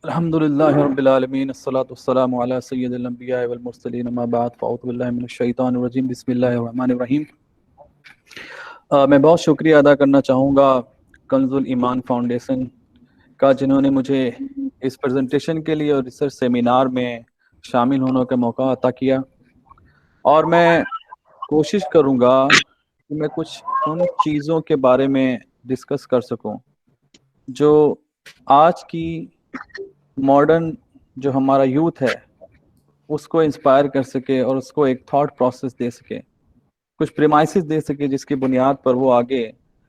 अल्हम्दुलिल्लाहि रब्बिल आलमीन अस्सलातु वस्सलामु अला सय्यिदिल अंबिया वल मुरसलीन अम्मा बाद फ़अऊज़ु बिल्लाहि मिनश शैतानिर रजीम बिस्मिल्लाहिर रहमानिर रहीम। मैं बहुत शुक्रिया अदा करना चाहूँगा कंजुल ईमान फाउंडेशन का, जिन्होंने मुझे इस प्रेजेंटेशन के लिए और रिसर्च सेमिनार में शामिल होने का मौका अता किया। और मैं कोशिश करूँगा कि मैं कुछ उन चीज़ों के बारे में डिस्कस कर सकूँ जो आज की मॉडर्न जो हमारा यूथ है उसको इंस्पायर कर सके और उसको एक थॉट प्रोसेस दे सके, कुछ प्रेमाइसिस दे सके जिसकी बुनियाद पर वो आगे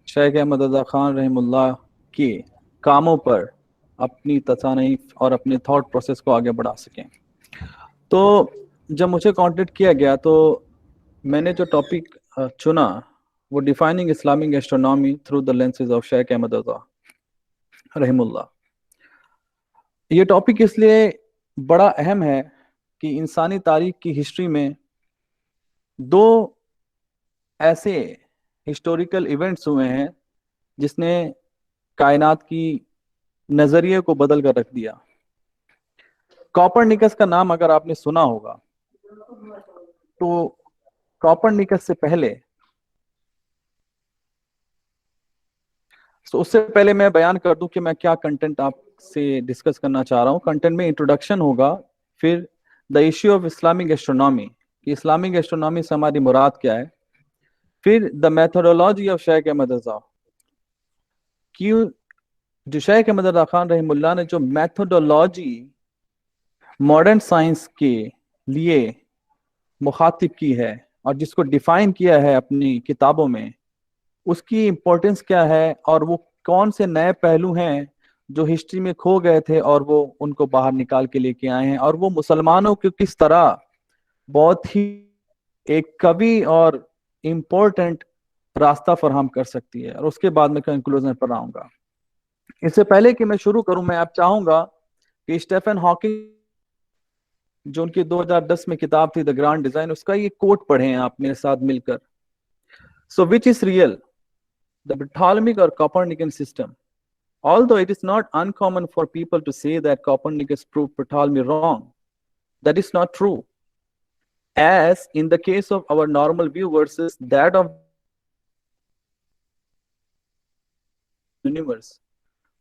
शेख अहमद रज़ा ख़ान रहमुल्लाह के कामों पर अपनी तसानीफ और अपने थॉट प्रोसेस को आगे बढ़ा सकें। तो जब मुझे कांटेक्ट किया गया तो मैंने जो टॉपिक चुना वो defining Islamic astronomy through the lenses of Sheikh Ahmad Raza रहमुल्लाह। ये टॉपिक इसलिए बड़ा अहम है कि इंसानी तारीख की हिस्ट्री में दो ऐसे हिस्टोरिकल इवेंट्स हुए हैं जिसने कायनात की नज़रिए को बदल कर रख दिया। कॉपरनिकस का नाम अगर आपने सुना होगा तो कॉपरनिकस से पहले, तो उससे पहले मैं बयान कर दूं कि मैं क्या कंटेंट आपसे डिस्कस करना चाह रहा हूं। कंटेंट में इंट्रोडक्शन होगा, फिर the issue of Islamic astronomy कि इस्लामिक एस्ट्रोनॉमी से हमारी मुराद क्या है, फिर the methodology of Sheikh Ahmad Raza कि जो शेख अहमद रज़ा खान रहमुल्लाह ने जो मेथोडोलॉजी मॉडर्न साइंस के लिए मुखातिब की है और जिसको डिफाइन किया है अपनी किताबों में, उसकी इम्पोर्टेंस क्या है और वो कौन से नए पहलू हैं जो हिस्ट्री में खो गए थे और वो उनको बाहर निकाल के लेके आए हैं, और वो मुसलमानों को किस तरह बहुत ही एक कवि और इम्पोर्टेंट रास्ता फराहम कर सकती है। और उसके बाद मैं कंक्लूजन पर आऊंगा। इससे पहले कि मैं शुरू करूं, मैं आप चाहूंगा कि स्टीफन हॉकिंग जो उनकी 2010 में किताब थी द ग्रांड डिजाइन, उसका ये कोट पढ़ें आप मेरे साथ मिलकर। So which is real, the Ptolemaic or Copernican system? Although it is not uncommon for people to say that Copernicus proved Ptolemy wrong, that is not true. As in the case of our normal view versus that of the universe,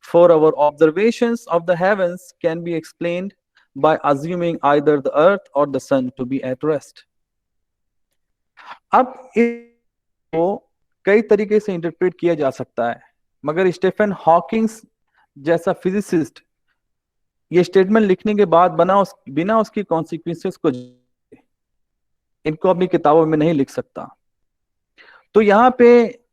for our observations of the heavens can be explained by assuming either the earth or the sun to be at rest. अब इसको कई तरीके से interpret किया जा सकता है, मगर स्टीफन हॉकिंग्स जैसा फिजिसिस्ट ये स्टेटमेंट लिखने के बाद बिना उसकी कॉन्सिक्वेंसेस को इनको अपनी किताबों में नहीं लिख सकता। तो यहाँ पे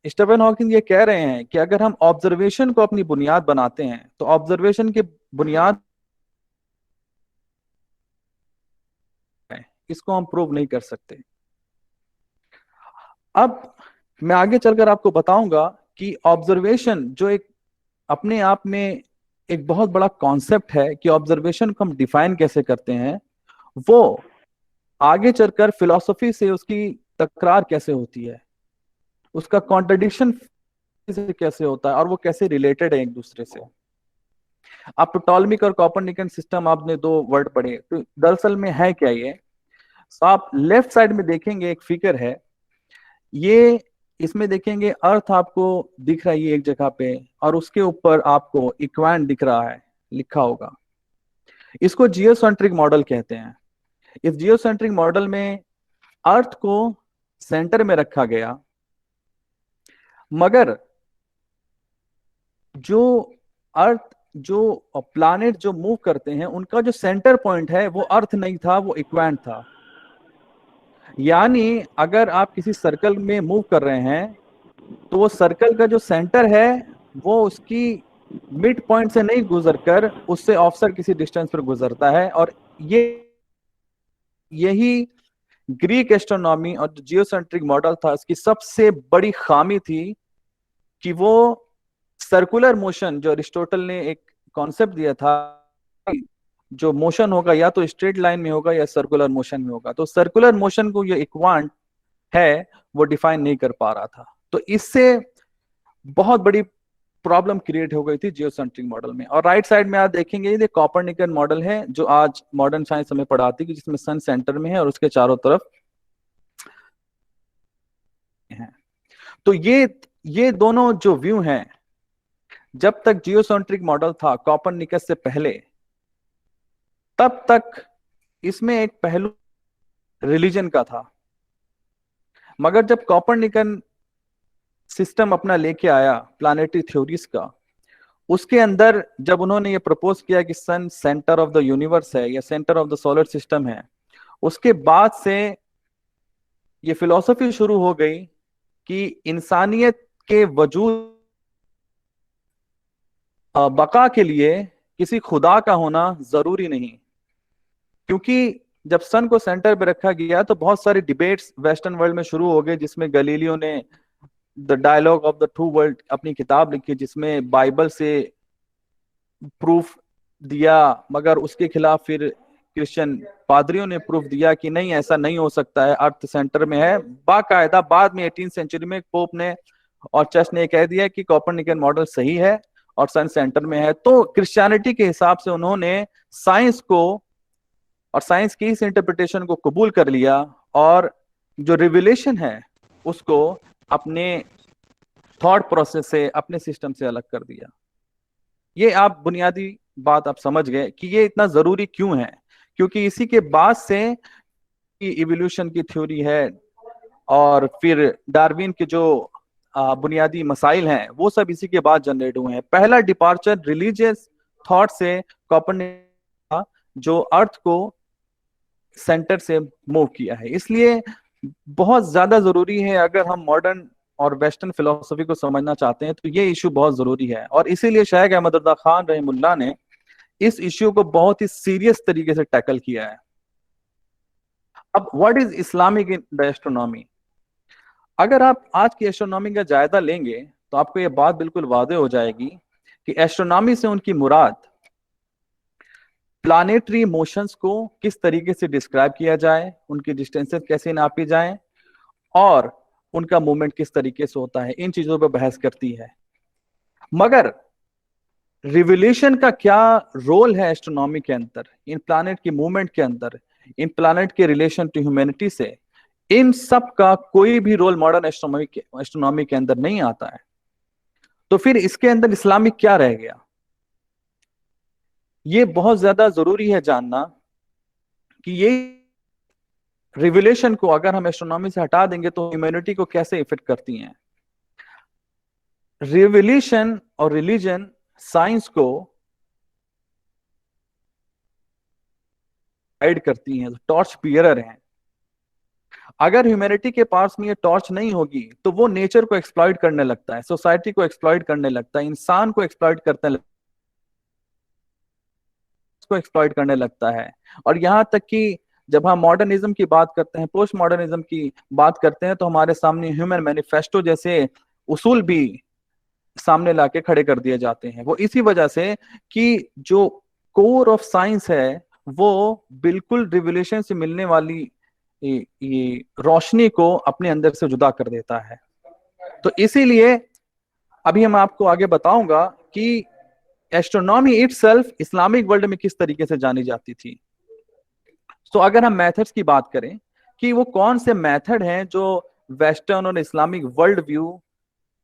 स्टीफन हॉकिंग ये कह रहे हैं कि अगर हम ऑब्जर्वेशन को अपनी बुनियाद बनाते हैं तो ऑब्जर्वेशन की बुनियाद इसको हम प्रूव नहीं कर सकते। अब मैं आगे चलकर आपको बताऊंगा कि ऑब्जर्वेशन जो एक अपने आप में एक बहुत बड़ा कॉन्सेप्ट है कि ऑब्जर्वेशन को हम डिफाइन कैसे करते हैं, वो आगे चलकर फिलॉसफी से उसकी तकरार कैसे होती है, उसका कॉन्ट्रडिक्शन कैसे होता है और वो कैसे रिलेटेड है एक दूसरे से। आप टॉलमिक और कॉपरनिकन सिस्टम आपने दो वर्ड पढ़े, तो दरअसल में है क्या ये? तो आप लेफ्ट साइड में देखेंगे एक फिगर है, ये इसमें देखेंगे अर्थ आपको दिख रहा है ये एक जगह पे, और उसके ऊपर आपको इक्वेंट दिख रहा है लिखा होगा। इसको जियोसेंट्रिक मॉडल कहते हैं। इस जियोसेंट्रिक मॉडल में अर्थ को सेंटर में रखा गया, मगर जो प्लैनेट जो मूव करते हैं उनका जो सेंटर पॉइंट है वो अर्थ नहीं था, वो इक्वेंट था। यानी अगर आप किसी सर्कल में मूव कर रहे हैं तो वो सर्कल का जो सेंटर है वो उसकी मिड पॉइंट से नहीं गुजरकर उससे ऑफसेट किसी डिस्टेंस पर गुजरता है। और यही ग्रीक एस्ट्रोनॉमी और जो जियोसेंट्रिक मॉडल था इसकी सबसे बड़ी खामी थी कि वो सर्कुलर मोशन, जो अरिस्टोटल ने एक कॉन्सेप्ट दिया था, जो मोशन होगा या तो स्ट्रेट लाइन में होगा या सर्कुलर मोशन में होगा, तो सर्कुलर मोशन को ये इक्वांट है वो डिफाइन नहीं कर पा रहा था। तो इससे बहुत बड़ी प्रॉब्लम क्रिएट हो गई थी जियोसेंट्रिक मॉडल में। और राइट साइड में आप देखेंगे ये कॉपरनिकन मॉडल है जो आज मॉडर्न साइंस हमें पढ़ाती है, जिसमें सन सेंटर में है और उसके चारों तरफ है। तो ये दोनों जो व्यू हैं, जब तक जियोसेंट्रिक मॉडल था कॉपरनिकस से पहले, तब तक इसमें एक पहलू रिलीजन का था। मगर जब कॉपरनिकन सिस्टम अपना लेके आया प्लानेटरी थ्योरीज का, उसके अंदर जब उन्होंने ये प्रपोज किया कि सन सेंटर ऑफ द यूनिवर्स है या centre of the solar system है, उसके बाद से ये फिलॉसफी शुरू हो गई कि इंसानियत के वजूद बका के लिए किसी खुदा का होना जरूरी नहीं। क्योंकि जब सन को सेंटर पे रखा गया तो बहुत सारी डिबेट्स वेस्टर्न वर्ल्ड में शुरू हो गए, जिसमें गलीलियो ने the dialogue of the true world अपनी किताब लिखी, जिसमें बाइबल से प्रूफ दिया, मगर उसके खिलाफ फिर क्रिश्चियन पादरियों ने प्रूफ दिया कि नहीं, ऐसा नहीं हो सकता है, अर्थ सेंटर में है। बाकायदा बाद में 18th सेंचुरी में पोप ने और चर्च ने कह दिया कि कॉपरनिकन मॉडल सही है और सन सेंटर में है। तो क्रिश्चियनिटी के हिसाब से उन्होंने साइंस को और साइंस की इस इंटरप्रिटेशन को कबूल कर लिया और जो रिविलेशन है उसको अपने थॉट प्रोसेस से, अपने सिस्टम से अलग कर दिया। ये आप बुनियादी बात आप समझ गए कि ये इतना जरूरी क्यों है, क्योंकि इसी के बाद से इवोल्यूशन की थ्योरी है और फिर डार्विन के जो बुनियादी मसाइल हैं वो सब इसी के बाद जनरेट हुए हैं। पहला डिपार्चर रिलीजियस थॉट से कॉपरनिकस जो अर्थ को सेंटर से मूव किया है। इसलिए बहुत ज्यादा जरूरी है, अगर हम मॉडर्न और वेस्टर्न फिलोसफी को समझना चाहते हैं तो ये इशू बहुत जरूरी है। और इसीलिए शायख अहमद रज़ा खान रहमुल्लाह ने इस इश्यू को बहुत ही सीरियस तरीके से टैकल किया है। अब what is Islamic in the astronomy? अगर आप आज की एस्ट्रोनॉमी का जायजा लेंगे तो आपको ये बात बिल्कुल वादे हो जाएगी कि एस्ट्रोनॉमी से उनकी मुराद प्लानेटरी मोशंस को किस तरीके से डिस्क्राइब किया जाए, उनकी डिस्टेंसेस कैसे नापी जाए और उनका मूवमेंट किस तरीके से होता है, इन चीजों पर बहस करती है। मगर रिवोल्यूशन का क्या रोल है एस्ट्रोनॉमी के अंदर, इन प्लानेट की मूवमेंट के अंदर, इन प्लानेट के रिलेशन टू ह्यूमैनिटी से, इन सब का कोई भी रोल मॉडर्न एस्ट्रोनॉमी के अंदर नहीं आता है। तो फिर इसके अंदर इस्लामिक क्या रह गया? ये बहुत ज्यादा जरूरी है जानना कि ये रिवोल्यूशन को अगर हम एस्ट्रोनॉमी से हटा देंगे तो ह्यूमैनिटी को कैसे इफेक्ट करती हैं। रिवोल्यूशन और रिलीजन साइंस को गाइड करती हैं, टॉर्च बियरर हैं। अगर ह्यूमैनिटी के पास में ये टॉर्च नहीं होगी तो वो नेचर को एक्सप्लॉइट करने लगता है, सोसाइटी को एक्सप्लॉइट करने लगता है, इंसान को एक्सप्लॉइट करने लगता है। और यहाँ तक कि जब हम मॉडर्निज्म की बात करते हैं, पोस्ट मॉडर्निज्म की बात करते हैं, तो हमारे सामने ह्यूमन मैनिफेस्टो जैसे उसूल भी सामने लाके खड़े कर दिए जाते हैं। वो इसी वजह से कि जो कोर ऑफ साइंस है वो बिल्कुल रिवोल्यूशन से मिलने वाली ये रोशनी को अपने अंदर से जुदा कर देता है। तो इसीलिए अभी हम आपको आगे बताऊंगा कि एस्ट्रोनॉमी इटसेल्फ इस्लामिक वर्ल्ड में किस तरीके से जानी जाती थी। तो अगर हम मेथड्स की बात करें कि वो कौन से मेथड हैं जो वेस्टर्न और इस्लामिक वर्ल्ड व्यू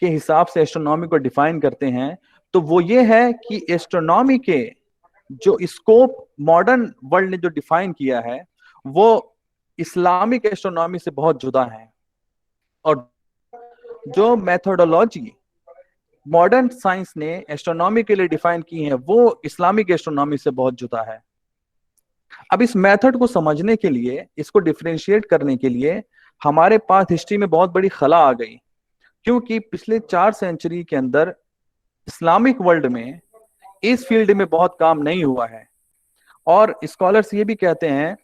के हिसाब से एस्ट्रोनॉमी को डिफाइन करते हैं, तो वो ये है कि एस्ट्रोनॉमी के जो स्कोप मॉडर्न वर्ल्ड ने जो डिफाइन किया है वो इस्लामिक एस्ट्रोनॉमी से बहुत जुदा है, और जो मेथोडोलॉजी मॉडर्न साइंस ने एस्ट्रोनॉमी के लिए डिफाइन की है वो इस्लामिक एस्ट्रोनॉमी से बहुत जुदा है। अब इस मेथड को समझने के लिए, इसको डिफरेंशिएट करने के लिए हमारे पास हिस्ट्री में बहुत बड़ी खला आ गई, क्योंकि पिछले 4 सेंचुरी के अंदर इस्लामिक वर्ल्ड में इस फील्ड में बहुत काम नहीं हुआ है। और स्कॉलर्स ये भी कहते हैं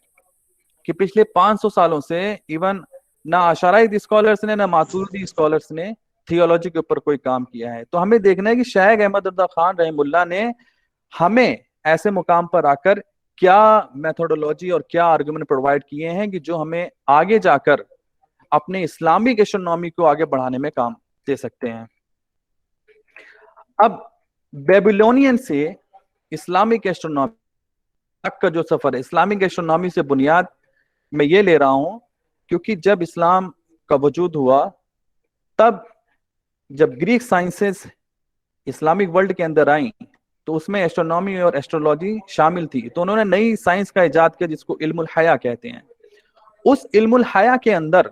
कि पिछले 500 सालों से इवन ना अशाराइद स्कॉलर्स ने ना मातुरिदी स्कॉलर्स ने थियोलॉजी के ऊपर कोई काम किया है। तो हमें देखना है कि शायख अहमद रज़ा खान रहमुल्लाह ने हमें ऐसे मुकाम पर आकर क्या मेथोडोलॉजी और क्या आर्गुमेंट प्रोवाइड किए हैं कि जो हमें आगे जाकर अपने इस्लामिक एस्ट्रोनॉमी को आगे बढ़ाने में काम दे सकते हैं। अब बेबीलोनियन से इस्लामिक एस्ट्रोनॉमी तक का जो सफर है, इस्लामिक एस्ट्रोनॉमी से बुनियाद मैं ये ले रहा हूं क्योंकि जब इस्लाम का वजूद हुआ, तब जब ग्रीक साइंसेस इस्लामिक वर्ल्ड के अंदर आई, तो उसमें एस्ट्रोनॉमी और एस्ट्रोलॉजी शामिल थी। तो उन्होंने नई साइंस का इजाद किया जिसको इल्मुल हया कहते हैं। उस इल्मुल हया के अंदर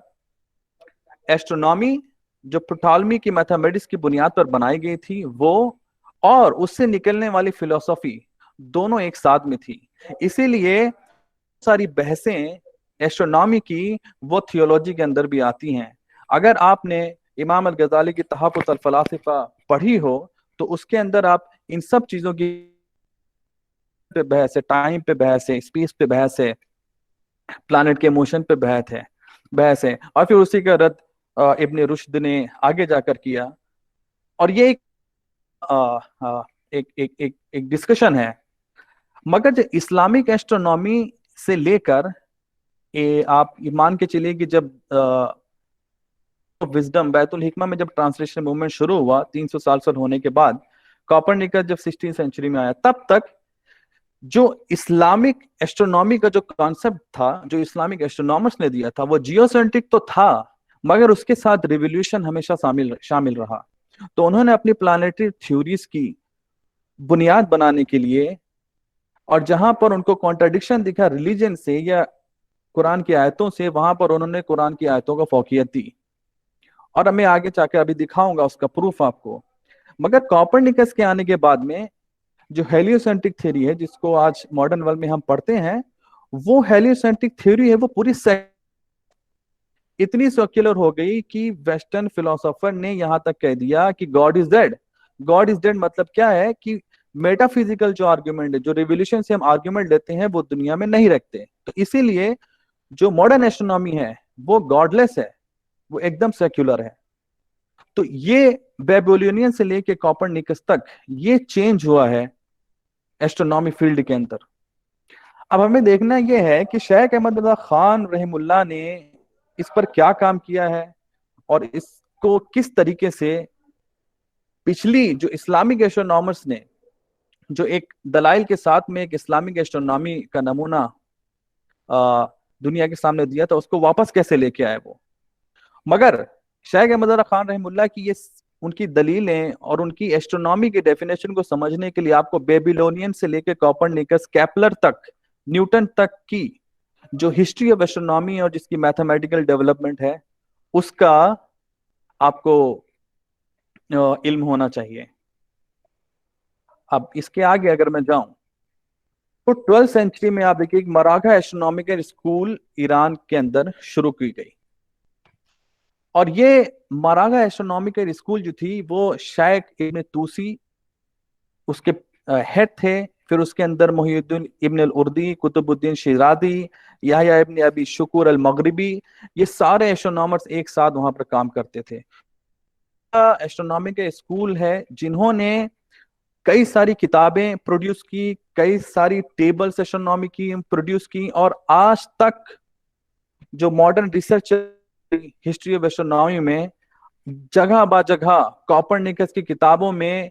एस्ट्रोनॉमी जो प्टोलेमी की मैथमेटिक्स की बुनियाद पर बनाई गई थी वो, और उससे निकलने वाली फिलोसफी, दोनों एक साथ में थी। इसीलिए सारी बहसें एस्ट्रोनॉमी की वो थियोलॉजी के अंदर भी आती हैं। अगर आपने इमाम अल गजाली की तहफ़्फ़ुज़ अल फ़लासिफ़ा पढ़ी हो तो उसके अंदर आप इन सब चीजों की पे बहस है, टाइम पे बहस है, स्पेस पे बहस है, प्लानट के मोशन पे बहस है और फिर उसी का रद्द इब्ने रुश्द ने आगे जाकर किया। और ये आ, आ, एक डिस्कशन है। मगर जो इस्लामिक एस्ट्रोनॉमी से लेकर आप मान के चलिए कि जब विजडम बैतुल हिकमा में जब ट्रांसलेशन मूवमेंट शुरू हुआ 300 साल होने के बाद, कॉपरनिकस जब 16वीं सेंचुरी में आया, तब तक जो इस्लामिक एस्ट्रोनॉमी का जो कॉन्सेप्ट था, जो इस्लामिक एस्ट्रोनॉमर्स ने दिया था, वो जियोसेंट्रिक तो था, मगर उसके साथ रिवोल्यूशन हमेशा शामिल रहा। तो उन्होंने अपनी प्लानिटरी थ्योरीज की बुनियाद बनाने के लिए, और जहां पर उनको कॉन्ट्रडिक्शन दिखा रिलीजन से या कुरान की आयतों से, वहां पर उन्होंने कुरान की आयतों को फौकियत दी। और मैं आगे जाकर अभी दिखाऊंगा उसका प्रूफ आपको। मगर कॉपरनिकस के आने के बाद में जो हेलियोसेंट्रिक थ्योरी है, जिसको आज मॉडर्न वर्ल्ड में हम पढ़ते हैं, वो हेलियोसेंट्रिक थ्योरी है, वो पूरी इतनी सर्कुलर हो गई कि वेस्टर्न फिलोसोफर ने यहां तक कह दिया कि God is dead. God is dead मतलब क्या है कि मेटाफिजिकल जो आर्ग्यूमेंट है, जो रिवोल्यूशन से हम आर्ग्यूमेंट लेते हैं, वो दुनिया में नहीं रखते। तो इसीलिए जो मॉडर्न एस्ट्रोनॉमी है वो गॉडलेस है, वो एकदम सेक्युलर है। तो ये बेबीलोनियन से लेके कॉपरनिकस तक ये चेंज हुआ है एस्ट्रोनॉमी फील्ड के अंदर। अब हमें देखना यह है कि शेख अहमद रजा खान रहमुल्लाह ने इस पर क्या काम किया है और इसको किस तरीके से पिछली जो इस्लामिक एस्ट्रोनॉमर्स ने जो एक दलाइल के साथ में एक इस्लामिक एस्ट्रोनॉमी का नमूना दुनिया के सामने दिया था, उसको वापस कैसे लेके आए वो। मगर शेख अहमद रजा खान रहमुल्लाह की ये उनकी दलीलें और उनकी एस्ट्रोनॉमी की डेफिनेशन को समझने के लिए आपको बेबीलोनियन से लेकर कॉपरनिकस, केपलर तक, न्यूटन तक की जो हिस्ट्री ऑफ एस्ट्रोनॉमी और जिसकी मैथमेटिकल डेवलपमेंट है, उसका आपको इल्म होना चाहिए। अब इसके आगे अगर मैं जाऊं तो 12वीं सेंचुरी में आप देखिए मराठा एस्ट्रोनॉमिकल स्कूल ईरान के अंदर शुरू की गई। और ये मराठा एस्ट्रोनॉमिकल स्कूल जो थी वो शेख इब्न तूसी उसके हेड थे। फिर उसके अंदर मोहिउद्दीन इब्न अल उर्दी, कुतुबुद्दीन शिराजी, याह्या इब्न अबी शुकुर अल मगरिबी, ये सारे एस्ट्रोनॉमर्स एक साथ वहां पर काम करते थे। एस्ट्रोनॉमिकल स्कूल है जिन्होंने कई सारी किताबें प्रोड्यूस की, कई सारी टेबल्स एस्ट्रोनॉमी की प्रोड्यूस की, और आज तक जो modern research history of astronomy में जगह बा जगह कॉपरनिकस की किताबों में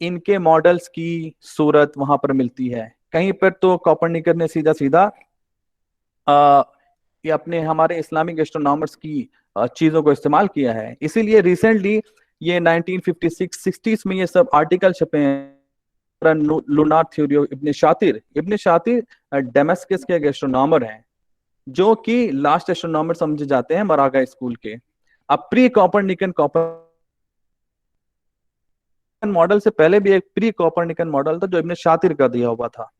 इनके मॉडल्स की सूरत वहां पर मिलती है। कहीं पर तो कॉपरनिकस ने सीधा सीधा ये अपने हमारे इस्लामिक एस्ट्रोनॉमर्स की चीजों को इस्तेमाल किया है। इसीलिए रिसेंटली ये 1956-60s में ये सब आर्टिकल छपे हैं। लूनार थ्योरी ऑफ इब्न शातिर डेमस्कस के एक एस्ट्रोनॉमर हैं जो कि लास्ट एस्ट्रोनॉमर समझे जाते हैं मराठा स्कूल के। अब प्री कॉपरनिकन मॉडल से पहले भी एक प्री कॉपरनिकन मॉडल था जो इब्न शातिर का दिया हुआ था।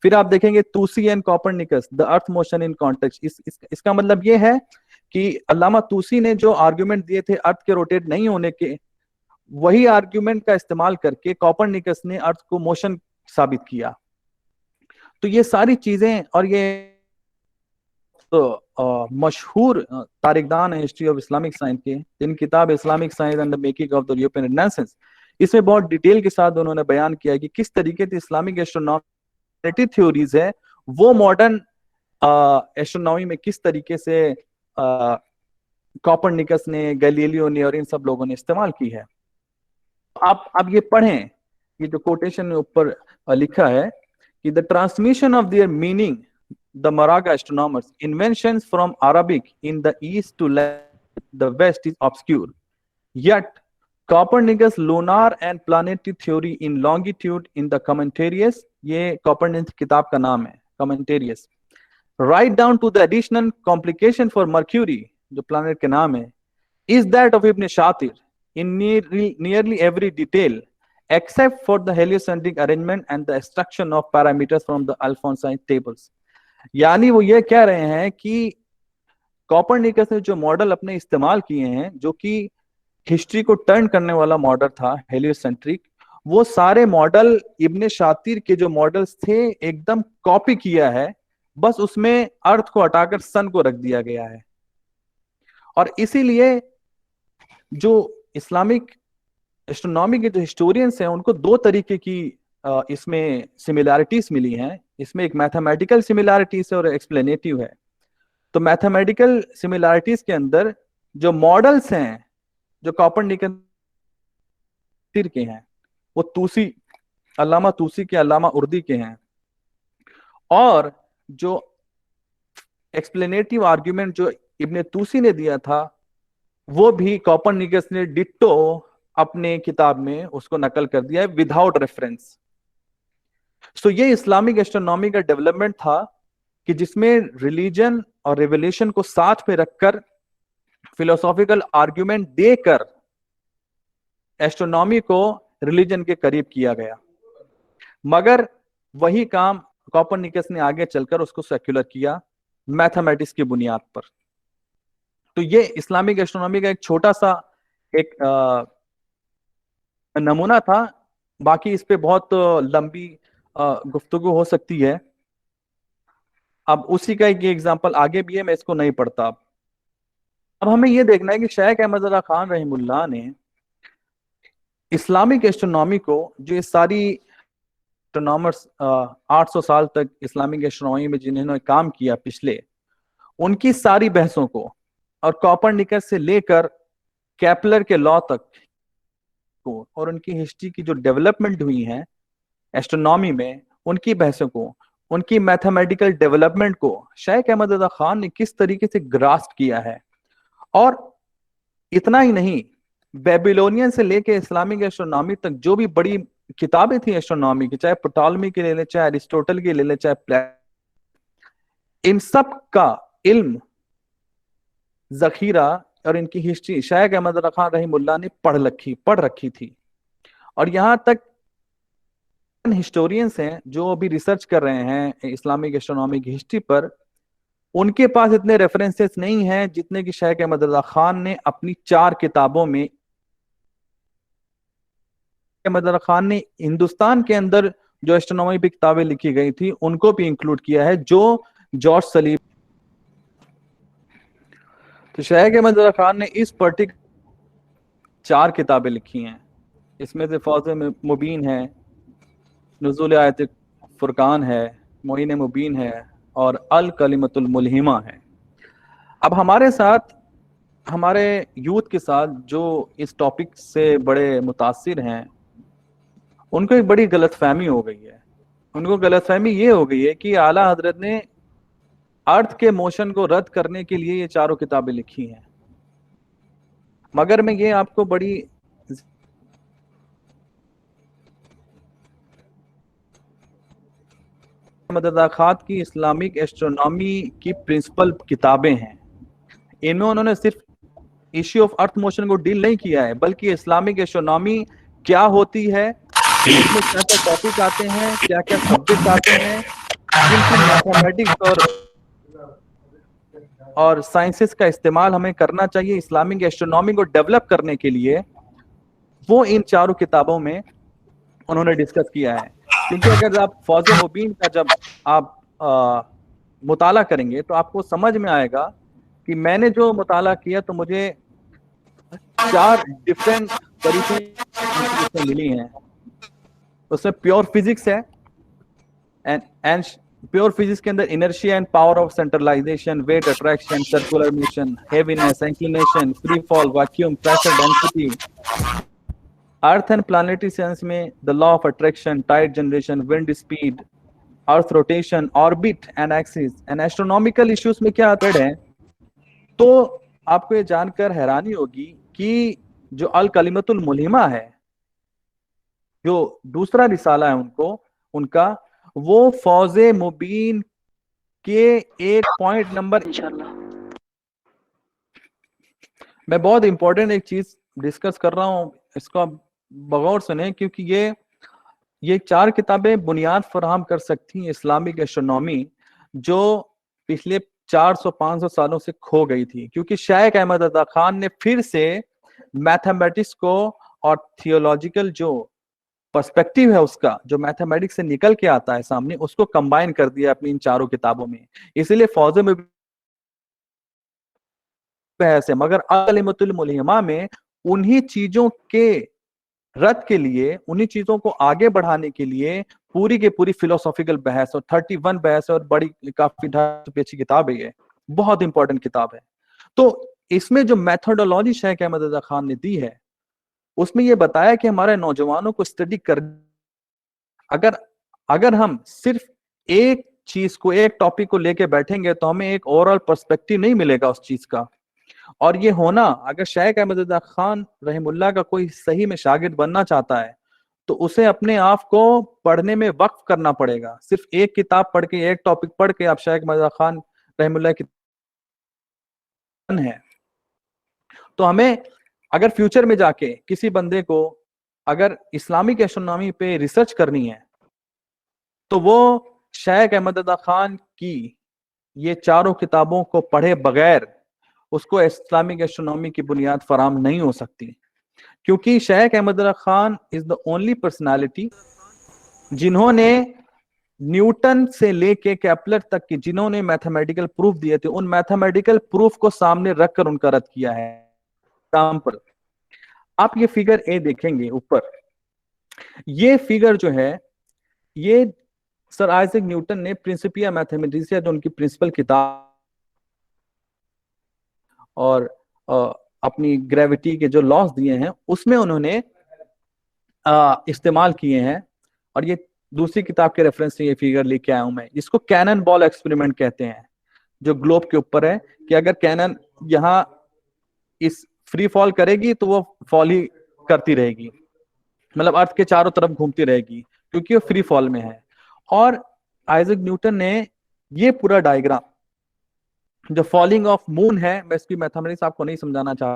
फिर आप देखेंगे Tusi and Copernicus the earth motion in context. इसका मतलब ये है कि अल्लामा तूसी ने जो आर्गुमेंट दिए थे अर्थ के रोटेट नहीं होने के, वही आर्गुमेंट का इस्तेमाल करके कॉपरनिकस ने अर्थ को मोशन साबित किया। तो ये सारी चीजें, और ये तो मशहूर तारिकदान है हिस्ट्री ऑफ इस्लामिक साइंस के, जिन किताब Islamic science and the making of the European renaissance, इसमें बहुत डिटेल के साथ उन्होंने बयान किया कि किस तरीके से इस्लामिक एस्ट्रोनॉमी थ्योरीज है वो मॉडर्न एस्ट्रोनॉमी में किस तरीके से कॉपरनिकस ने, गैलीलियो ने और इन सब लोगों ने इस्तेमाल की है। आप ये पढ़ें, ये जो कोटेशन में ऊपर लिखा है कि the transmission of their meaning the Maragha astronomers inventions from Arabic in the east to the west is obscure, yet Copernicus lunar and planetary theory in longitude in the Commentarius, ये Copernicus किताब का नाम है Commentarius, right down to the additional complication for Mercury, जो planet के नाम है, is that of Ibn Shatir in nearly every detail except for the heliocentric arrangement and the extraction of parameters from the Alphonsine tables. यानी वो ये कह रहे हैं कि कॉपरनिकस ने जो मॉडल अपने इस्तेमाल किए हैं, जो कि हिस्ट्री को टर्न करने वाला मॉडल था हेलियोसेंट्रिक, वो सारे मॉडल इब्ने शातिर के जो मॉडल्स थे एकदम कॉपी किया है, बस उसमें अर्थ को हटाकर सन को रख दिया गया है। और इसीलिए जो इस्लामिक एस्ट्रोनॉमी के जो हिस्टोरियंस हैं उनको दो तरीके की इसमें सिमिलैरिटीज मिली हैं। इसमें एक मैथमेटिकल सिमिलैरिटीज है और एक्सप्लेनेटिव है। तो मैथमेटिकल सिमिलैरिटीज के अंदर जो मॉडल्स हैं जो कॉपरनिकस के हैं वो तूसी, अल्लामा तूसी के, अल्लामा उर्दी के हैं, और जो एक्सप्लेनेटिव आर्ग्यूमेंट जो इब्ने तूसी ने दिया था वो भी कॉपरनिकस ने डिट्टो अपने किताब में उसको नकल कर दिया है विदाउट रेफरेंस। सो ये इस्लामिक एस्ट्रोनॉमी का डेवलपमेंट था कि जिसमें रिलीजन और रेवलेशन को साथ में रखकर फिलोसॉफिकल आर्ग्यूमेंट देकर एस्ट्रोनॉमी को रिलीजन के करीब किया गया, मगर वही काम कॉपरनिकस ने आगे चलकर उसको सेक्युलर किया मैथमेटिक्स की बुनियाद पर। तो ये इस्लामिक एस्ट्रोनॉमी का एक छोटा सा एक नमूना था। बाकी इस पे बहुत लंबी गुफ्तगू हो सकती है। अब उसी का एक एग्जांपल आगे भी है, मैं इसको नहीं पढ़ता। अब हमें यह देखना है कि शेख अहमद रजा खान रहीमुल्लाह ने इस्लामिक एस्ट्रोनॉमी को, जो ये सारी एस्ट्रोनॉमर्स 800 साल तक इस्लामिक एस्ट्रोनॉमी में जिन्होंने काम किया पिछले, उनकी सारी बहसों को और कॉपरनिकस से लेकर केपलर के लॉ तक को और उनकी हिस्ट्री की जो डेवलपमेंट हुई है एस्ट्रोनॉमी में, उनकी बहसों को, उनकी मैथमेटिकल डेवलपमेंट को शेख अहमद रजा खान ने किस तरीके से ग्रास्प किया है। और इतना ही नहीं, बेबीलोनियन से लेके इस्लामिक एस्ट्रोनॉमी तक जो भी बड़ी किताबें थी एस्ट्रोनॉमी की, चाहे प्टोलेमी की ले ले, चाहे अरिस्टोटल की ले ले, चाहे इन सब का इल्म जखीरा और इनकी हिस्ट्री शेख अहमद रजा खान रहीमुल्लाह ने पढ़ रखी थी। और यहां तक हिस्टोरियंस हैं जो अभी रिसर्च कर रहे हैं इस्लामिक एस्ट्रोनॉमी की हिस्ट्री पर, उनके पास इतने रेफरेंसेस नहीं हैं जितने कि शेख अहमद रजा खान ने अपनी 4 किताबों में, अहमद रजा खान ने हिंदुस्तान के अंदर जो एस्ट्रोनॉमी पे किताबें लिखी गई थी उनको भी इंक्लूड किया है, जो जॉर्ज सलीम। तो शेख अहमद रजा खान ने इस पर्टिकुलर 4 किताबें लिखी हैं। इसमें से फौज मुबीन है, नुज़ूल आयत फुरकान है, मोइन मुबीन है और अल कलिमतुल मुल्हिमा है। अब हमारे साथ, हमारे यूथ के साथ जो इस टॉपिक से बड़े मुतासिर हैं, उनको एक बड़ी गलतफहमी हो गई है। उनको गलतफहमी ये हो गई है कि आला हजरत ने अर्थ के मोशन को रद्द करने के लिए ये 4 किताबें लिखी हैं। मगर मैं ये आपको बड़ी मददाखात की इस्लामिक एस्ट्रोनॉमी की प्रिंसिपल किताबें हैं, इनमें उन्होंने सिर्फ इश्यू ऑफ अर्थ मोशन को डील नहीं किया है, बल्कि इस्लामिक एस्ट्रोनॉमी क्या होती है, इसमें क्या क्या टॉपिक आते हैं, क्या क्या सब्जेक्ट आते हैं, मैथमेटिक्स और साइंसेस का इस्तेमाल हमें करना चाहिए इस्लामिक एस्ट्रोनॉमी को डेवलप करने के लिए, वो इन 4 किताबों में उन्होंने डिस्कस किया है। क्योंकि अगर आप फौज मुबीन का जब आप मुताला करेंगे तो आपको समझ में आएगा कि मैंने जो मुताला किया तो मुझे 4 डिफरेंट तरीके मिली हैं। उसमें प्योर फिजिक्स है, एंड प्योर फिजिक्स के अंदर inertia and power of centralisation, weight attraction, circular motion, heaviness, inclination, free fall, vacuum, pressure, density, earth and planetary science में the law of attraction, tide generation, wind speed, earth rotation, orbit and axis and astronomical issues में क्या आता है, तो आपको ये जानकर हैरानी होगी कि जो अल कलिमतुल मुल्हिमा है, जो दूसरा रिसाला है उनका, वो फौजे मुबीन के एक पॉइंट नंबर, इंशाल्लाह। मैं बहुत इंपॉर्टेंट एक चीज डिस्कस कर रहा हूं, इसको आप बगौर सुने, क्योंकि ये 4 किताबें बुनियाद फराहम कर सकती हैं इस्लामिक एस्ट्रोनॉमी, जो पिछले 400-500 सालों से खो गई थी। क्योंकि शेख अहमद रजा खान ने फिर से मैथमेटिक्स को और थियोलॉजिकल जो पर्सपेक्टिव है उसका, जो मैथमेटिक्स से निकल के आता है सामने, उसको कंबाइन कर दिया अपनी इन 4 किताबों में। इसलिए फौजे में बहस है, मगर अल-कलिमतुल मुल्हिमा में उन्हीं चीजों के रद्द के लिए, उन्हीं चीजों को आगे बढ़ाने के लिए पूरी की पूरी फिलोसॉफिकल बहस, और 31 बहस है, और बड़ी काफी 250 पेज की किताब है, ये बहुत इंपॉर्टेंट किताब है। तो इसमें जो मेथोडोलॉजी शेख अहमद रजा खान ने दी है, उसमें यह बताया कि हमारे नौजवानों को स्टडी कर, अगर अगर हम सिर्फ एक चीज को, एक टॉपिक को लेके बैठेंगे, तो हमें एक ओवरऑल पर्सपेक्टिव नहीं मिलेगा उस चीज का। और ये होना, अगर शेख अहमद रजा खान रहमुल्लाह का कोई सही में शागिर्द बनना चाहता है, तो उसे अपने आप को पढ़ने में वक्फ करना पड़ेगा। सिर्फ एक किताब पढ़ के, एक टॉपिक पढ़ के आप शेख अहमद रजा खान रहमुल्लाह की है, तो हमें अगर फ्यूचर में जाके किसी बंदे को अगर इस्लामिक एस्ट्रोनॉमी पे रिसर्च करनी है, तो वो शेख अहमद रजा खान की ये 4 किताबों को पढ़े बगैर उसको इस्लामिक एस्ट्रोनॉमी की बुनियाद फराम नहीं हो सकती। क्योंकि Sheikh Ahmad Raza Khan is the only personality जिन्होंने न्यूटन से लेके केपलर तक की जिन्होंने मैथमेटिकल प्रूफ दिए थे, उन मैथमेटिकल प्रूफ को सामने रखकर उनका रद्द किया है। एग्जाम्पल, आप ये फिगर ए देखेंगे ऊपर, ये फिगर जो है, ये सर आइजैक न्यूटन ने प्रिंसिपिया मैथमेटिक्स, जो उनकी प्रिंसिपल किताब, और अपनी ग्रेविटी के जो लॉस दिए हैं उसमें उन्होंने इस्तेमाल किए हैं। और ये दूसरी किताब के रेफरेंस से ये फिगर लेके आया हूं मैं, जिसको कैनन बॉल एक्सपेरिमेंट कहते हैं, जो ग्लोब के ऊपर है, कि अगर कैनन यहाँ इस फ्री फॉल करेगी तो वो फॉल ही करती रहेगी, मतलब अर्थ के चारों तरफ घूमती रहेगी, क्योंकि वो फ्री फॉल में है। और आइजैक न्यूटन ने ये पूरा डायग्राम, जो फॉलिंग ऑफ मून है, मैं इसकी मैथमेटिक्स आपको नहीं समझाना चाह,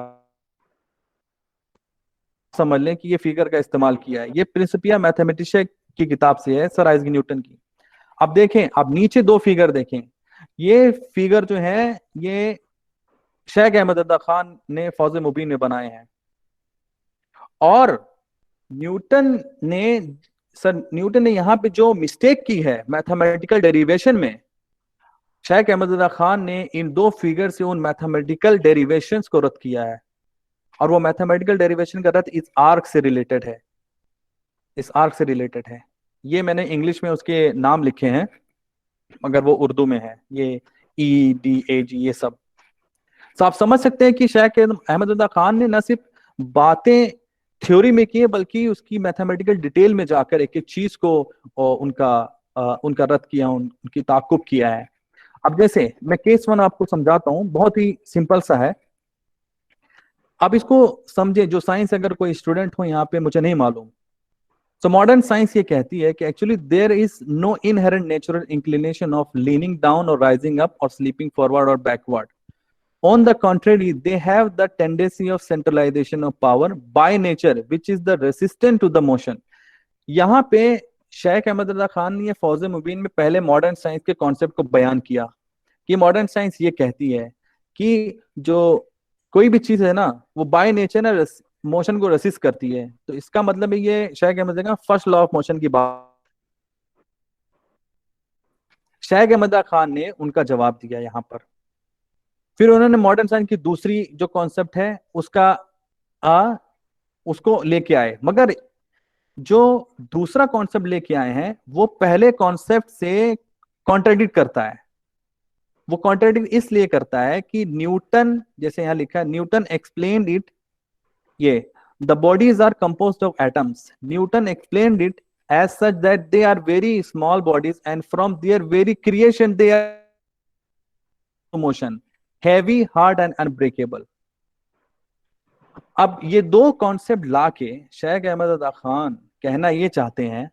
समझ लें कि ये फिगर का इस्तेमाल किया है। ये प्रिंसिपिया मैथमेटिशिया की किताब से है, सर आइजैक न्यूटन की। अब देखें, अब नीचे 2 फिगर देखें, ये फिगर जो है ये शेख अहमद रजा खान ने फौजे मुबीन में बनाए हैं। और न्यूटन ने, सर न्यूटन ने यहाँ पे जो मिस्टेक की है मैथमेटिकल डेरिवेशन में, शेख अहमद रजा खान ने इन 2 फिगर से उन मैथमेटिकल डेरिवेशंस को रद्द किया है। और वो मैथमेटिकल डेरिवेशन का रद्द इस आर्क से रिलेटेड है, इस आर्क से रिलेटेड है। ये मैंने इंग्लिश में उसके नाम लिखे हैं, मगर वो उर्दू में है, ये EDAG, ये सब। तो आप समझ सकते हैं कि शेख अहमद रजा खान ने न सिर्फ बातें थ्योरी में की है, बल्कि उसकी मैथमेटिकल डिटेल में जाकर एक एक चीज को उनका रद्द किया, उनकी ताकुब किया है। अब जैसे मैं केस 1 आपको समझाता हूं, बहुत ही सिंपल सा है। अब इसको समझे, जो साइंस अगर कोई स्टूडेंट हो यहाँ पे, मुझे नहीं मालूम। सो मॉडर्न साइंस ये कहती है कि actually there is no inherent natural inclination of leaning down और राइजिंग अप और स्लीपिंग फॉरवर्ड और backward. On the contrary, they have the tendency of centralization of power by nature, which is the resistant to the motion. यहाँ पे शेख अहमद रजा खान ने फौजे मुबीन में पहले modern science के concept को बयान किया, कि मॉडर्न साइंस ये कहती है कि जो कोई भी चीज है ना, वो बाय नेचर ना मोशन को रेसिस्ट करती है। तो इसका मतलब है, ये शेख अहमद का फर्स्ट लॉ ऑफ मोशन की बात शेख अहमद खान ने उनका जवाब दिया यहाँ पर। फिर उन्होंने मॉडर्न साइंस की दूसरी जो कॉन्सेप्ट है उसको लेके आए, मगर जो दूसरा कॉन्सेप्ट लेके आए हैं वो पहले कॉन्सेप्ट से कॉन्ट्राडिक्ट करता है। वो कॉन्ट्राडिक्ट इसलिए करता है कि न्यूटन, जैसे यहां लिखा है, न्यूटन एक्सप्लेन्ड इट, ये The bodies are composed of atoms. Newton explained it as such that they are very small bodies, and from their very creation they are motion, heavy, hard and unbreakable. अब ये दो concept लाके शेख अहमद अदा खान कहना ये चाहते हैं,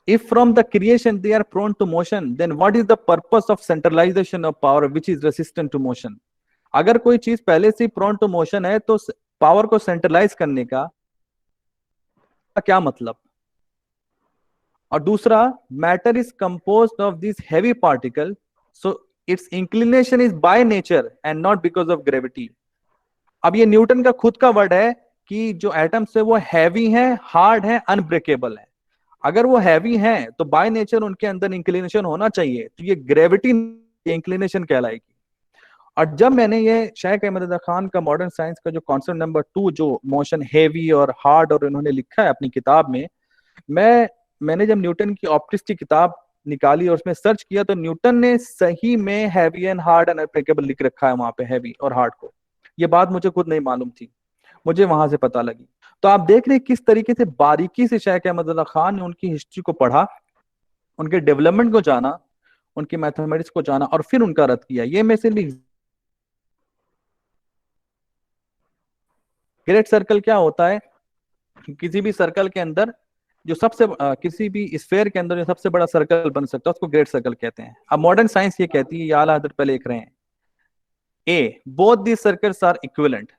if from the creation they are prone to motion, then what is the purpose of centralization of power which is resistant to motion? अगर कोई चीज पहले से prone to motion है तो पावर को सेंट्रलाइज करने का क्या मतलब? और दूसरा, matter is composed of this heavy particle, so it's inclination is by nature and not because of gravity. अब ये न्यूटन का खुद का वर्ड है कि जो एटम्स है वो हैवी हैं, हार्ड हैं, अनब्रेकेबल हैं. अगर वो हैवी हैं तो बाय नेचर उनके अंदर इंक्लिनेशन होना चाहिए, तो ये ग्रेविटी इंक्लिनेशन कहलाएगी. और जब मैंने ये शेख अहमद अदा खान का मॉडर्न साइंस का जो कॉन्सेप्ट नंबर 2 जो मोशन हैवी और हार्ड और इन्होंने लिखा है अपनी किताब में, मैंने जब न्यूटन की ऑप्टिक्स की किताब निकाली और उसमें सर्च किया तो न्यूटन ने सही में heavy and hard and unbreakable लिख रखा है वहां पे, हैवी और हार्ड को. ये बात मुझे खुद नहीं मालूम थी, मुझे वहां से पता लगी. तो आप देख रहे किस तरीके से बारीकी से शेख अहमद अदा खान ने उनकी हिस्ट्री को पढ़ा, उनके डेवलपमेंट को जाना, उनकी मैथमेटिक्स को जाना और फिर उनका रद्द किया. ये मैं सिर्फ ग्रेट सर्कल क्या होता है, किसी भी सर्कल के अंदर जो सबसे किसी भी स्फेयर के अंदर जो सबसे बड़ा सर्कल बन सकता है उसको ग्रेट सर्कल कहते हैं. अब मॉडर्न साइंस ये कहती है, ये आला हजरत पहले लिख रहे हैं, a both the circles are equivalent,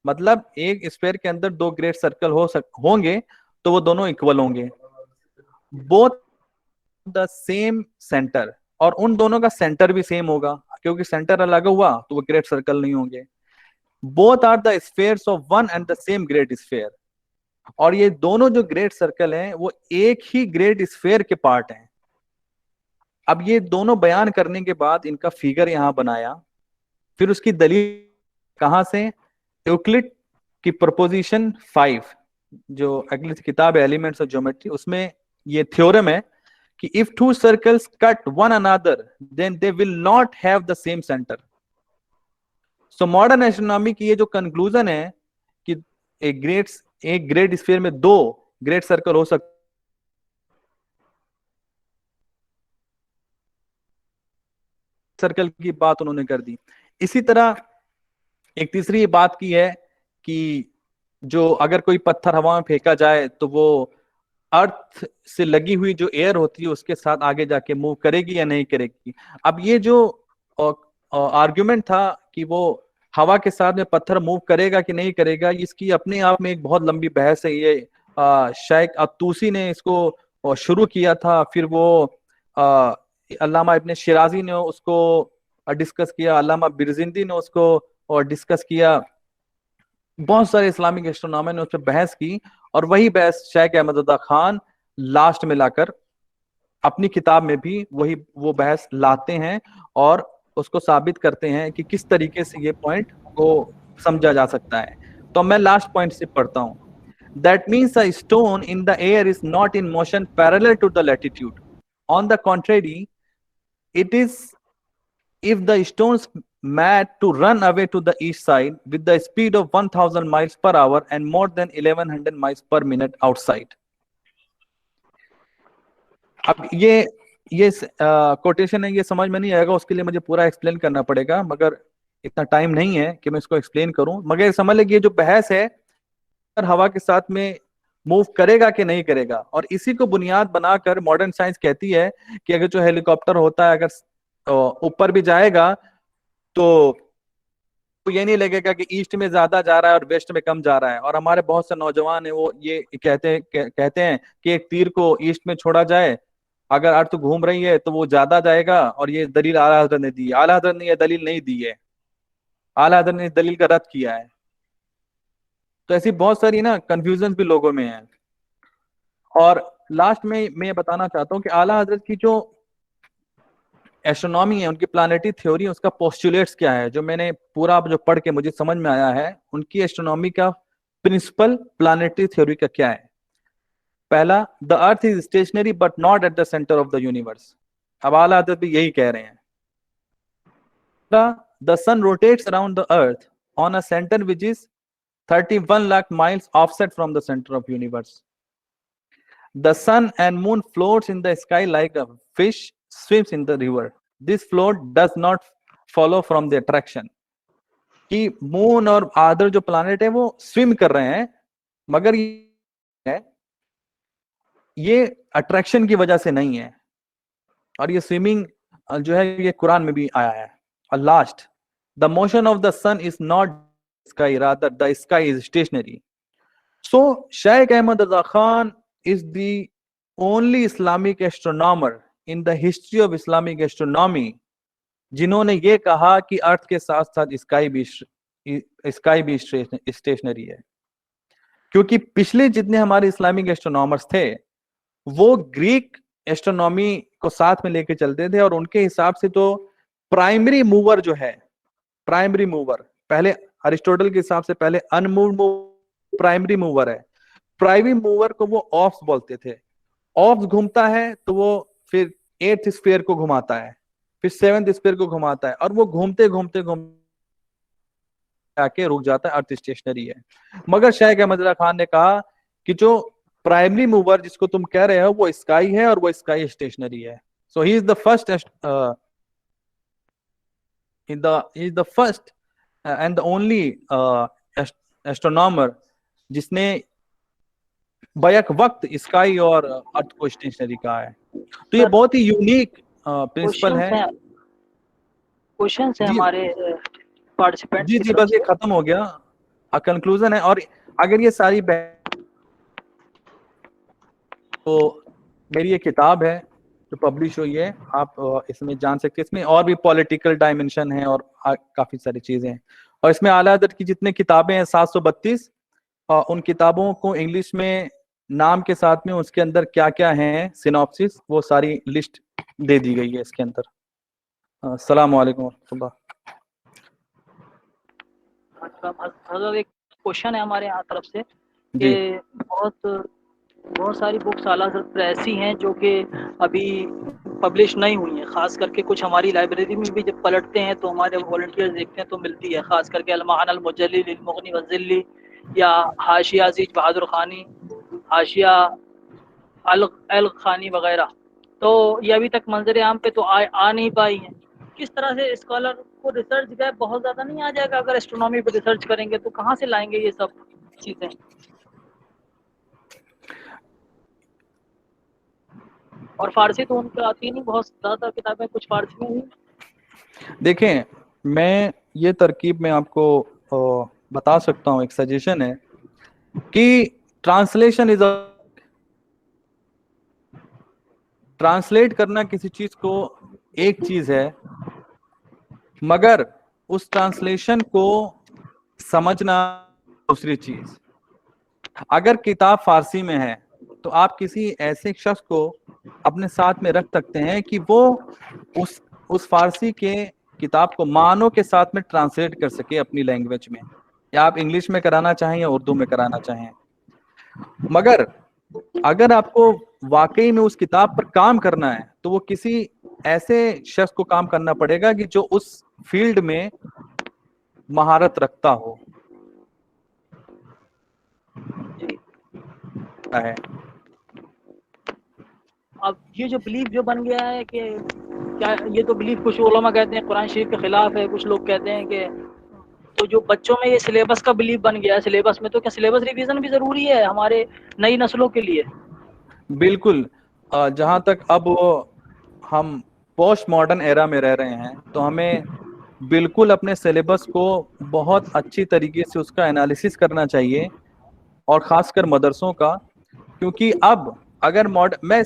मतलब एक स्फेयर के अंदर दो ग्रेट सर्कल होंगे तो वो दोनों इक्वल होंगे. बोथ द सेम सेंटर, और उन दोनों का सेंटर भी सेम होगा, क्योंकि सेंटर अलग हुआ तो वो ग्रेट सर्कल नहीं होंगे. Both are the spheres of one and the same great sphere, और ये दोनों जो ग्रेट सर्कल हैं वो एक ही ग्रेट स्फेयर के पार्ट हैं. अब ये दोनों बयान करने के बाद इनका फिगर यहां बनाया, फिर उसकी दलील कहां से, यूक्लिड की प्रोपोजिशन 5 जो अगली किताब है एलिमेंट्स ऑफ ज्योमेट्री, उसमें ये थ्योरम है कि if two circles cut one another then they will not have the same centre. So modern astronomy की ये जो कंक्लूजन है कि एक ग्रेट स्फीयर में दो ग्रेट सर्कल हो सकते, सर्कल की बात उन्होंने कर दी. इसी तरह एक तीसरी बात की है कि जो अगर कोई पत्थर हवा में फेंका जाए तो वो अर्थ से लगी हुई जो एयर होती है उसके साथ आगे जाके मूव करेगी या नहीं करेगी. अब ये जो आर्ग्यूमेंट था कि वो हवा के साथ में पत्थर मूव करेगा कि नहीं करेगा, इसकी अपने आप में एक बहुत लंबी बहस है. ये शेख अतूसी ने इसको शुरू किया था, फिर वो अल्लामा इब्ने शिराजी ने उसको डिस्कस किया, अल्लामा बिरजिंदी ने उसको डिस्कस किया, बहुत सारे इस्लामिक एस्ट्रोनॉमर ने उस पर बहस की. और वही बहस शेख अहमद अदा खान लास्ट में लाकर अपनी किताब में भी वो बहस लाते हैं और उसको साबित करते हैं कि किस तरीके से ये पॉइंट को समझा जा सकता है. तो मैं लास्ट पॉइंट से पढ़ता हूं. That means a stone in the air is not in motion parallel to the latitude. On the contrary, it is if the stones mad to run away to the east side with the speed of 1000 miles per hour and more than 1100 miles per minute outside. अब ये quotation है, ये समझ में नहीं आएगा, उसके लिए मुझे पूरा एक्सप्लेन करना पड़ेगा, मगर इतना टाइम नहीं है कि मैं इसको एक्सप्लेन करूं. मगर समझ लें कि ये जो बहस है हवा के साथ में मूव करेगा कि नहीं करेगा, और इसी को बुनियाद बनाकर मॉडर्न साइंस कहती है कि अगर जो हेलीकॉप्टर होता है अगर ऊपर भी जाएगा तो ये नहीं लगेगा कि ईस्ट में ज्यादा जा रहा है और वेस्ट में कम जा रहा है. और हमारे बहुत से नौजवान है वो ये कहते हैं कि एक तीर को ईस्ट में छोड़ा जाए, अगर अर्थ घूम रही है तो वो ज्यादा जाएगा, और ये दलील आला हजरत ने दी है. आला हजरत ने यह दलील नहीं दी है, आला हजरत ने इस दलील का रद्द किया है. तो ऐसी बहुत सारी ना कंफ्यूजन भी लोगों में है. और लास्ट में मैं ये बताना चाहता हूँ कि आला हजरत की जो एस्ट्रोनॉमी है, उनकी प्लानिटरी थ्योरी, उसका पोस्टुलेट्स क्या है, जो मैंने पूरा जो पढ़ के मुझे समझ में आया है, उनकी एस्ट्रोनॉमी का प्रिंसिपल प्लानिटरी थ्योरी का क्या है. पहला, the earth is stationary but not at the centre of the universe. अब आला हजरत भी यही कह रहे हैं. The sun rotates around the earth on a centre which is 31 lakh miles offset from the center of universe. The sun and moon floats in the sky like a fish swims in the river. This float does not follow from the attraction. कि moon और other जो planet है वो swim कर रहे हैं, मगर ये अट्रैक्शन की वजह से नहीं है. और ये स्विमिंग जो है ये कुरान में भी आया है. और last, the motion of the sun is not sky, rather the sky is stationary. So Sheikh Ahmad Raza Khan is the only Islamic astronomer in the history of Islamic astronomy जिन्होंने ये कहा कि अर्थ के साथ साथ स्काई भी स्टेशनरी है. क्योंकि पिछले जितने हमारे इस्लामिक एस्ट्रोनॉमर्स थे वो ग्रीक एस्ट्रोनॉमी को साथ में लेके चलते थे, और उनके हिसाब से तो प्राइमरी मूवर जो है, प्राइमरी मूवर पहले अरिस्टोटल के हिसाब से पहले अनमूव्ड प्राइमरी मूवर है. प्राइमरी मूवर को वो ऑफ्स बोलते थे. ऑफ्स घूमता है तो वो फिर 8th स्फीयर को घुमाता है, फिर 7th स्फीयर को घुमाता है, और वो घूमते घूमते आके रुक जाता है. अर्थ स्टेशनरी है. मगर शेख अहमद रजा खान ने कहा कि जो प्राइमरी मूवर जिसको तुम कह रहे हो वो स्काई है, और वो स्काई स्टेशनरी है. So he is the first and the only astronomer जिसने बैक वक्त स्काई और अर्थ को स्टेशनरी कहा है. तो ये बहुत ही यूनिक प्रिंसिपल है. क्वेश्चन है हमारे पार्टिसिपेंट. जी जी, बस ये खत्म हो गया, कंक्लूजन है. और अगर ये सारी तो मेरी ये किताब है जो पब्लिश हुई है, आप इसमें जान सकते हैं. इसमें और भी पॉलिटिकल डायमेंशन है और काफी सारी चीजें हैं. और इसमें आला हज़रत की जितने किताबें हैं 732, उन किताबों को इंग्लिश में नाम के साथ में उसके अंदर क्या क्या है सिनॉप्सिस, वो सारी लिस्ट दे दी गई है इसके अंदर. अस्सलाम वालेकुम वरहमतुल्लाह. एक क्वेश्चन है हमारे यहाँ तरफ से कि बहुत सारी बुक्स आला हज़रत पर ऐसी हैं जो कि अभी पब्लिश नहीं हुई हैं. खास करके कुछ हमारी लाइब्रेरी में भी जब पलटते हैं तो हमारे वॉलंटियर्स देखते हैं तो मिलती है. खास करके अल-माअन अल-मुजल्लिल लिल-मुग़नी वज़िल्ली या हाशिया अज़ीज़ बहादुर खानी, हाशिया अल खानी वगैरह. तो ये अभी तक मंजर आम पे तो आ नहीं पाई हैं. किस तरह से स्कॉलर को रिसर्च गैप बहुत ज़्यादा नहीं आ जाएगा? अगर एस्ट्रोनॉमी पे रिसर्च करेंगे तो कहाँ से लाएंगे ये सब चीज़ें? और फारसी तो उनको आती नहीं, बहुत ज़्यादा किताबें कुछ फारसी में भी. देखें, मैं ये तरकीब में आपको बता सकता हूँ. एक सजेशन है कि ट्रांसलेट करना किसी चीज को एक चीज है, मगर उस ट्रांसलेशन को समझना दूसरी चीज. अगर किताब फारसी में है तो आप किसी ऐसे शख्स को अपने साथ में रख सकते हैं कि वो उस फारसी के किताब को मानों के साथ में ट्रांसलेट कर सके अपनी लैंग्वेज में, या आप इंग्लिश में कराना चाहें या उर्दू में कराना चाहें. मगर अगर आपको वाकई में उस किताब पर काम करना है तो वो किसी ऐसे शख्स को काम करना पड़ेगा कि जो उस फील्ड में महारत रखता हो. है अब ये जो बिलीफ जो बन गया है कि क्या ये तो बिलीफ कुछ उलमा कहते हैं कुरान शरीफ के खिलाफ है, कुछ लोग कहते हैं कि तो जो बच्चों में ये सिलेबस का बिलीफ बन गया है, सिलेबस में तो क्या सिलेबस रिवीजन भी जरूरी है हमारे नई नस्लों के लिए? बिल्कुल. जहां तक अब हम पोस्ट मॉडर्न एरा में रह रहे हैं तो हमें बिल्कुल अपने सिलेबस को बहुत अच्छी तरीके से उसका एनालिसिस करना चाहिए, और खासकर मदरसों का. क्योंकि अब अगर मैं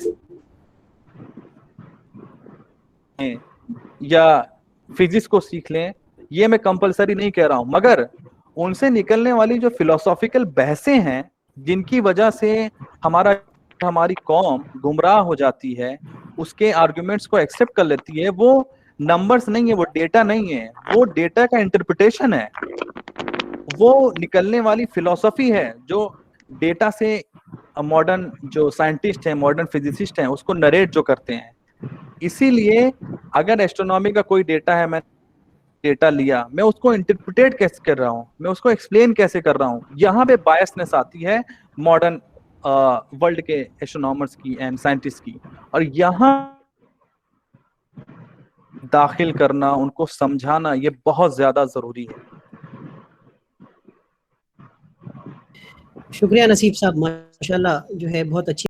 या फिजिक्स को सीख लें, ये मैं कंपलसरी नहीं कह रहा हूं, मगर उनसे निकलने वाली जो फिलोसॉफिकल बहसें हैं जिनकी वजह से हमारी कौम गुमराह हो जाती है, उसके आर्गुमेंट्स को एक्सेप्ट कर लेती है, वो नंबर्स नहीं है, वो डेटा नहीं है, वो डेटा का इंटरप्रिटेशन है, वो निकलने वाली फिलोसफी है जो डेटा से मॉडर्न जो साइंटिस्ट हैं, मॉडर्न फिजिसिस्ट हैं, उसको नरेट जो करते हैं. इसीलिए अगर एस्ट्रोनॉमी का कोई डेटा है, मैं डेटा लिया, मैं उसको इंटरप्रिटेट कैसे कर रहा हूँ, मैं उसको एक्सप्लेन कैसे कर रहा हूँ, यहाँ पे बायसनेस आती है मॉडर्न वर्ल्ड के एस्ट्रोनॉमर्स की एंड साइंटिस्ट की, और यहाँ दाखिल करना, उनको समझाना, ये बहुत ज्यादा जरूरी है। शुक्रिया नसीब साहब, माशाल्लाह जो है बहुत अच्छी